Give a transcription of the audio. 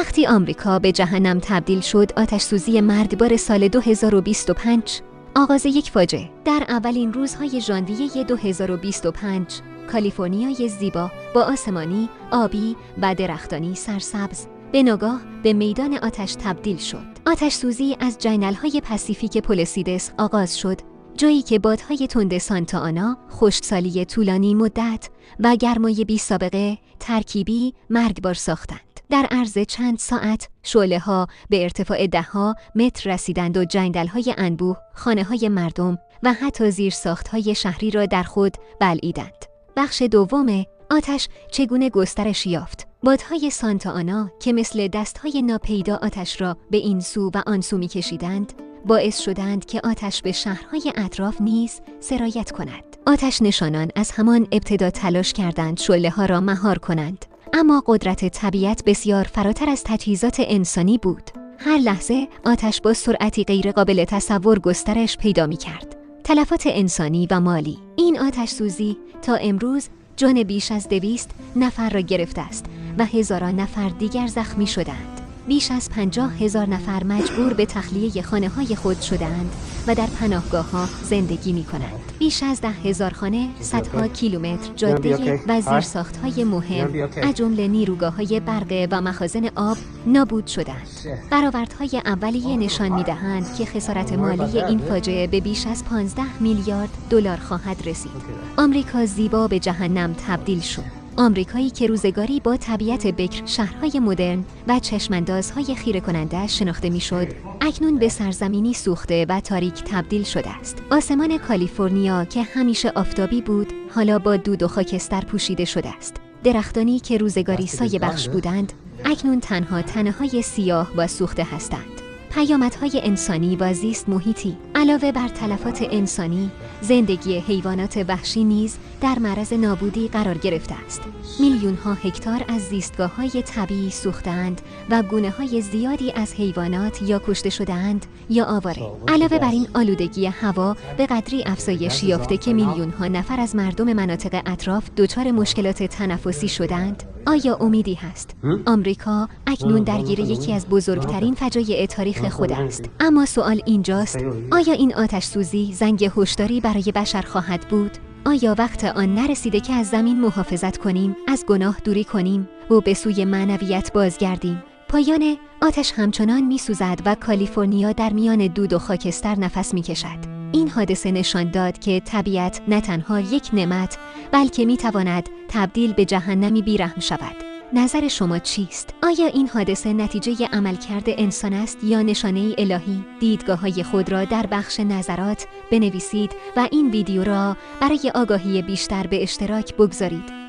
وقتی آمریکا به جهنم تبدیل شد، آتش سوزی مرگبار سال 2025 آغاز یک فاجعه. در اولین روزهای ژانویه 2025 کالیفرنیای زیبا با آسمانی، آبی و درختانی سرسبز به ناگاه به میدان آتش تبدیل شد. آتش سوزی از جنگل‌های پاسیفیک پولسیدس آغاز شد، جایی که بادهای تند سانتا آنا، خشکسالی طولانی مدت و گرمای بی سابقه ترکیبی مرگبار ساختند. در عرض چند ساعت شعله‌ها به ارتفاع ده‌ها متر رسیدند و جنگل‌های انبوه، خانه‌های مردم و حتی زیرساخت‌های شهری را در خود بلعیدند. بخش دوم آتش چگونه گسترش یافت. بادهای سانتا آنا که مثل دستهای ناپیدا آتش را به این سو و آن سو می‌کشیدند، باعث شدند که آتش به شهرهای اطراف نیز سرایت کند. آتش نشانان از همان ابتدا تلاش کردند شعله‌ها را مهار کنند، اما قدرت طبیعت بسیار فراتر از تجهیزات انسانی بود. هر لحظه آتش با سرعتی غیرقابل تصور گسترش پیدا می‌کرد. تلفات انسانی و مالی. این آتش سوزی تا امروز جان بیش از 200 نفر را گرفته است و هزاران نفر دیگر زخمی شدند. بیش از 50,000 نفر مجبور به تخلیه خانه‌های خود شدند و در پناهگاه‌ها زندگی می‌کنند. بیش از 10,000 خانه، صدها کیلومتر جاده و زیرساخت‌های مهم از جمله نیروگاه‌های برق و مخازن آب نابود شدند. برآوردهای اولیه نشان می‌دهند که خسارت مالی این فاجعه به بیش از 15 میلیارد دلار خواهد رسید. آمریکا زیبا به جهنم تبدیل شد. آمریکایی که روزگاری با طبیعت بکر، شهرهای مدرن و چشماندازهای خیره کننده شناخته میشد، اکنون به سرزمینی سوخته و تاریک تبدیل شده است. آسمان کالیفرنیا که همیشه آفتابی بود، حالا با دود و خاکستر پوشیده شده است. درختانی که روزگاری سایه بخش بودند، اکنون تنها تنه‌های سیاه و سوخته هستند. پیامدهای انسانی و زیست محیطی. علاوه بر تلفات انسانی، زندگی حیوانات وحشی نیز در معرض نابودی قرار گرفته است. میلیون‌ها هکتار از زیستگاه‌های طبیعی سوخته‌اند و گونه‌های زیادی از حیوانات یا کشته شده‌اند یا آواره. علاوه بر این آلودگی هوا به قدری افزایش یافته که میلیون‌ها نفر از مردم مناطق اطراف دچار مشکلات تنفسی شدند. آیا امیدی هست؟ آمریکا اکنون درگیر یکی از بزرگترین فجایع تاریخ خود است. اما سوال اینجاست، آیا این آتش سوزی زنگ هشداری برای بشر خواهد بود؟ آیا وقت آن نرسیده که از زمین محافظت کنیم، از گناه دوری کنیم و به سوی معنویت بازگردیم؟ پایان آتش همچنان می‌سوزد و کالیفرنیا در میان دود و خاکستر نفس می‌کشد. این حادثه نشان داد که طبیعت نه تنها یک نعمت، بلکه می‌تواند تبدیل به جهنمی بی‌رحم شود. نظر شما چیست؟ آیا این حادثه نتیجه عملکرد انسان است یا نشانه‌ای الهی؟ دیدگاه‌های خود را در بخش نظرات بنویسید و این ویدیو را برای آگاهی بیشتر به اشتراک بگذارید.